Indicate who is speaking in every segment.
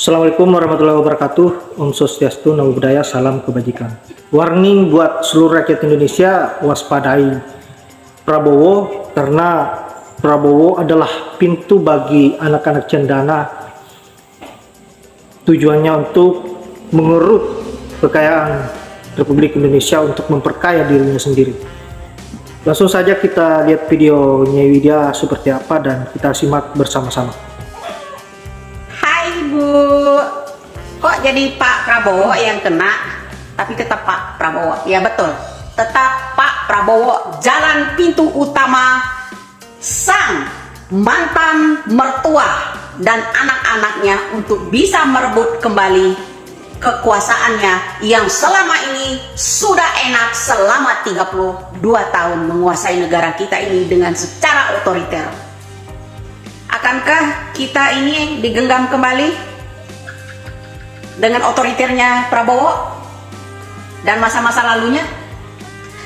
Speaker 1: Assalamualaikum warahmatullahi wabarakatuh. Om Swastiastu, Namo Buddhaya, salam kebajikan. Warning buat seluruh rakyat Indonesia, waspadai Prabowo, karena Prabowo adalah pintu bagi anak-anak cendana. Tujuannya untuk mengeruk kekayaan Republik Indonesia untuk memperkaya dirinya sendiri. Langsung saja kita lihat videonya Widya seperti apa dan kita simak bersama-sama.
Speaker 2: Bu, kok jadi Pak Prabowo yang kena, tapi tetap Pak Prabowo? Ya betul, tetap Pak Prabowo jalan pintu utama sang mantan mertua dan anak-anannya untuk bisa merebut kembali kekuasaannya yang selama ini sudah enak selama 32 tahun menguasai negara kita ini dengan secara otoriter. Akankah kita ini digenggam kembali dengan otoriternya Prabowo dan masa-masa lalunya?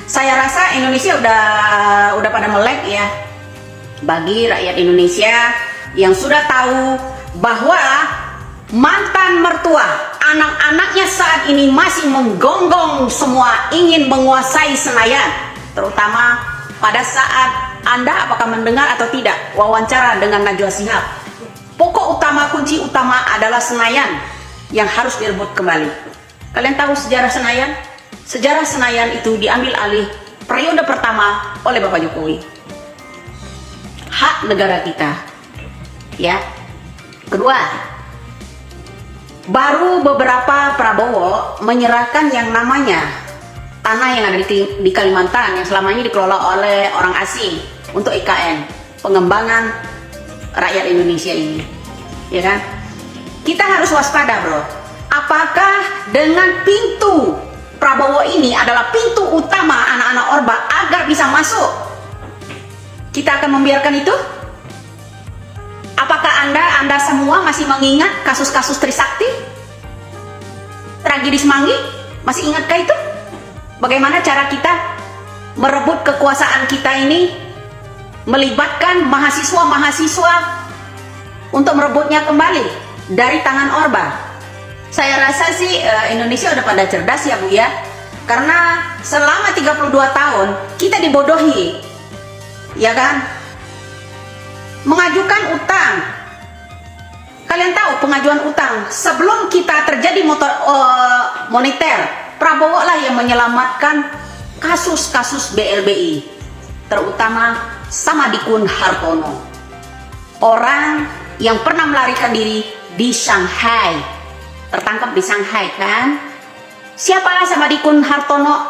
Speaker 2: Saya rasa Indonesia udah pada melek ya. Bagi rakyat Indonesia yang sudah tahu bahwa mantan mertua, anak-anaknya saat ini masih menggonggong semua ingin menguasai Senayan, terutama pada saat Anda apakah mendengar atau tidak wawancara dengan Najwa Shihab. Pokok utama, kunci utama adalah Senayan yang harus direbut kembali. Kalian tahu sejarah Senayan? Sejarah Senayan itu diambil alih periode pertama oleh Bapak Jokowi. Hak negara kita. Ya. Kedua, baru beberapa Prabowo menyerahkan yang namanya tanah yang ada di Kalimantan yang selama ini dikelola oleh orang asing untuk IKN, pengembangan rakyat Indonesia ini, ya kan? Kita harus waspada, bro. Apakah dengan pintu Prabowo ini adalah pintu utama anak-anak Orba agar bisa masuk? Kita akan membiarkan itu? Apakah Anda semua masih mengingat kasus-kasus Trisakti? Tragedi Semanggi? Masih ingatkah itu? Bagaimana cara kita merebut kekuasaan kita ini, melibatkan mahasiswa-mahasiswa untuk merebutnya kembali dari tangan Orba? Saya rasa sih Indonesia udah pada cerdas ya Bu ya, karena selama 32 tahun kita dibodohi, ya kan? Mengajukan utang. Kalian tahu pengajuan utang sebelum kita terjadi moneter, Prabowo lah yang menyelamatkan kasus-kasus BLBI, terutama Samadikun Hartono, orang yang pernah melarikan diri di Shanghai, tertangkap di Shanghai kan? Siapa Samadikun Hartono?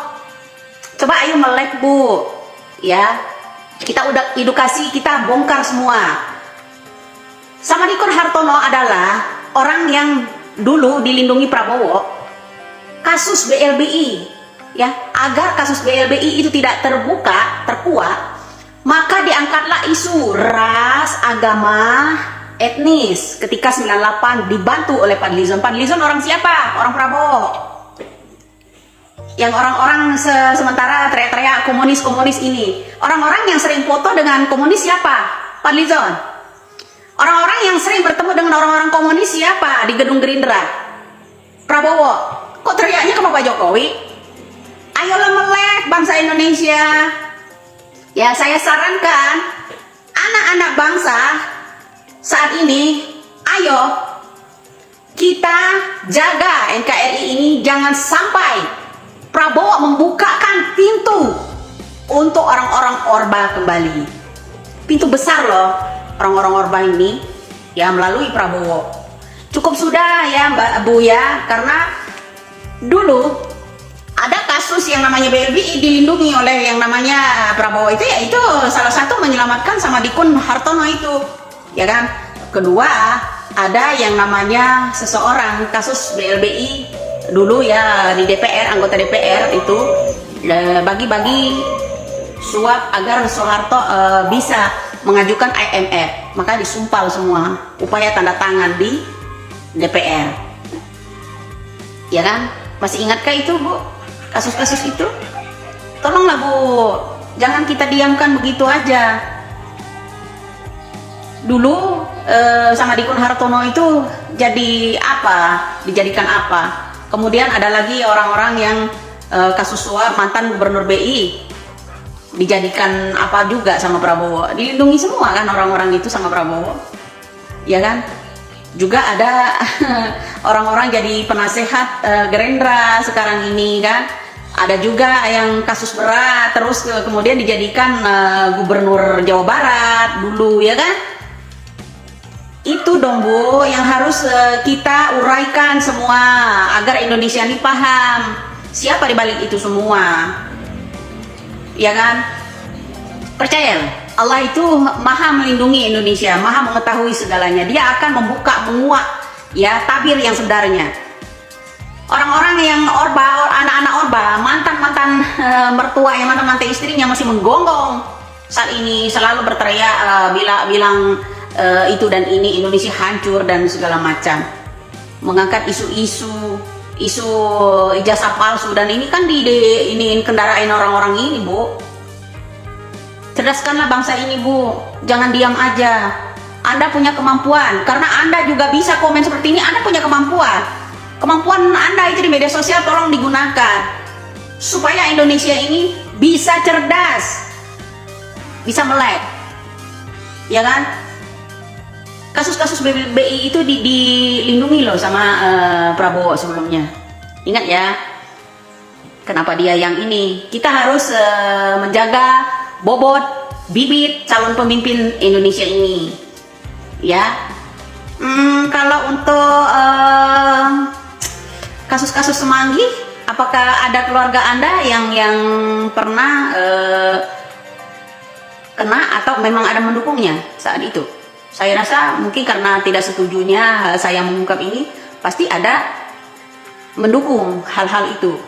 Speaker 2: Coba ayo melek Bu, ya. Kita udah edukasi, kita bongkar semua. Samadikun Hartono adalah orang yang dulu dilindungi Prabowo. Kasus BLBI, ya, agar kasus BLBI itu tidak terkuak, maka diangkatlah isu ras, agama, etnis. Ketika 98 dibantu oleh Fadlizon. Fadlizon orang siapa? Orang Prabowo. Yang orang-orang sementara teriak-teriak komunis-komunis ini. Orang-orang yang sering foto dengan komunis siapa? Fadlizon. Orang-orang yang sering bertemu dengan orang-orang komunis siapa di gedung Gerindra? Prabowo. Kok teriaknya ke Bapak Jokowi? Ayolah melek bangsa Indonesia. Ya, saya sarankan anak-anak bangsa saat ini, ayo kita jaga NKRI ini, jangan sampai Prabowo membukakan pintu untuk orang-orang Orba kembali. Pintu besar loh orang-orang Orba ini, ya, melalui Prabowo. Cukup sudah ya Mbak Bu ya, karena dulu ada kasus yang namanya BLBI dilindungi oleh yang namanya Prabowo itu, ya itu salah satu menyelamatkan Samadikun Hartono itu, ya kan. Kedua, ada yang namanya seseorang kasus BLBI dulu ya di DPR, anggota DPR itu bagi-bagi suap agar Soeharto bisa mengajukan IMF, maka disumpal semua upaya tanda tangan di DPR, ya kan. Masih ingatkah itu Bu, kasus-kasus itu? Tolonglah Bu, jangan kita diamkan begitu aja. dulu sama Dikun Hartono itu jadi apa, dijadikan apa. Kemudian ada lagi orang-orang yang kasus suap mantan gubernur BI dijadikan apa juga sama Prabowo, dilindungi semua kan orang-orang itu sama Prabowo, ya kan. Juga ada orang-orang jadi penasehat Gerindra sekarang ini kan. Ada juga yang kasus berat terus kemudian dijadikan gubernur Jawa Barat dulu, ya kan. Itu dong Bu yang harus kita uraikan semua agar Indonesia ini paham siapa di balik itu semua, ya kan. Percaya Allah itu maha melindungi Indonesia, maha mengetahui segalanya. Dia akan membuka, menguak ya tabir yang sebenarnya. Orang-orang yang orba, anak-anak orba, mantan-mantan mertua yang mantan-mantan istrinya masih menggonggong saat ini, selalu berteriak bilang itu dan ini, Indonesia hancur dan segala macam, mengangkat isu ijazah palsu, dan ini kan ini kendarain orang-orang ini Bu. Cerdaskanlah bangsa ini Bu, jangan diam aja. Anda punya kemampuan, karena Anda juga bisa komen seperti ini. Anda punya kemampuan Anda itu di media sosial tolong digunakan supaya Indonesia ini bisa cerdas, bisa melek, ya kan. Kasus-kasus BI itu dilindungi loh sama Prabowo sebelumnya. Ingat ya, kenapa dia yang ini. Kita harus menjaga bobot bibit calon pemimpin Indonesia ini, ya. Kalau untuk kasus-kasus Semanggi, apakah ada keluarga Anda yang pernah kena atau memang ada mendukungnya saat itu? Saya rasa mungkin karena tidak setujunya saya mengungkap ini, pasti ada mendukung hal-hal itu.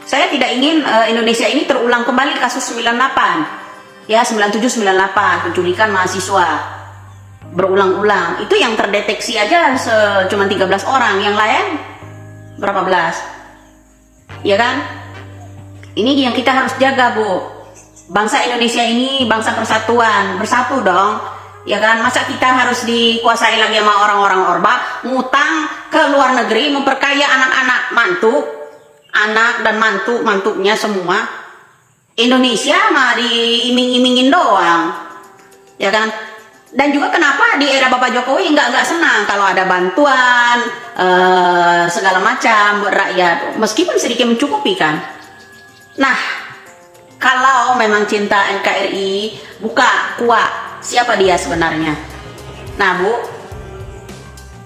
Speaker 2: Saya tidak ingin Indonesia ini terulang kembali kasus 98, ya 97-98, penculikan mahasiswa berulang-ulang. Itu yang terdeteksi aja cuma 13 orang, yang lain berapa belas, ya kan. Ini yang kita harus jaga Bu. Bangsa Indonesia ini bangsa persatuan, bersatu dong, ya kan. Masa kita harus dikuasai lagi sama orang-orang orba, ngutang ke luar negeri, memperkaya anak-anak anak dan mantunya semua. Indonesia mah diiming-imingin doang, ya kan. Dan juga kenapa di era Bapak Jokowi nggak senang kalau ada bantuan segala macam buat rakyat, meskipun sedikit mencukupi kan. Nah, kalau memang cinta NKRI, buka kuat siapa dia sebenarnya. Nah Bu,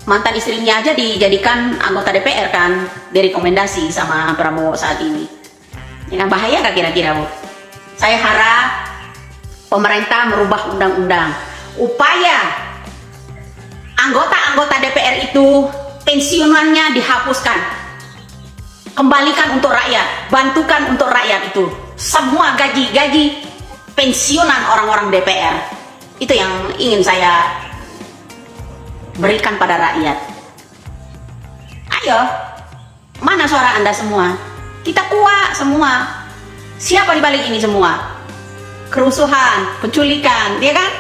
Speaker 2: mantan istrinya aja dijadikan anggota DPR kan, direkomendasi sama Prabowo saat ini. Ini kan bahaya gak kira-kira Bu? Saya harap pemerintah merubah undang-undang, upaya anggota-anggota DPR itu pensiunannya dihapuskan, kembalikan untuk rakyat, bantukan untuk rakyat itu semua gaji pensiunan orang-orang DPR. Itu yang ingin saya berikan pada rakyat. Ayo, mana suara Anda semua? Kita kuat semua. Siapa di balik ini semua? Kerusuhan, penculikan, ya kan?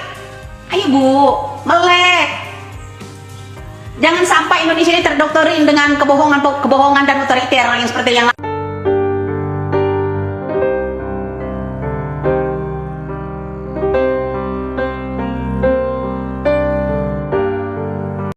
Speaker 2: Ayo Bu, melek. Jangan sampai Indonesia ini terdoktrin dengan kebohongan dan otoriter yang seperti yang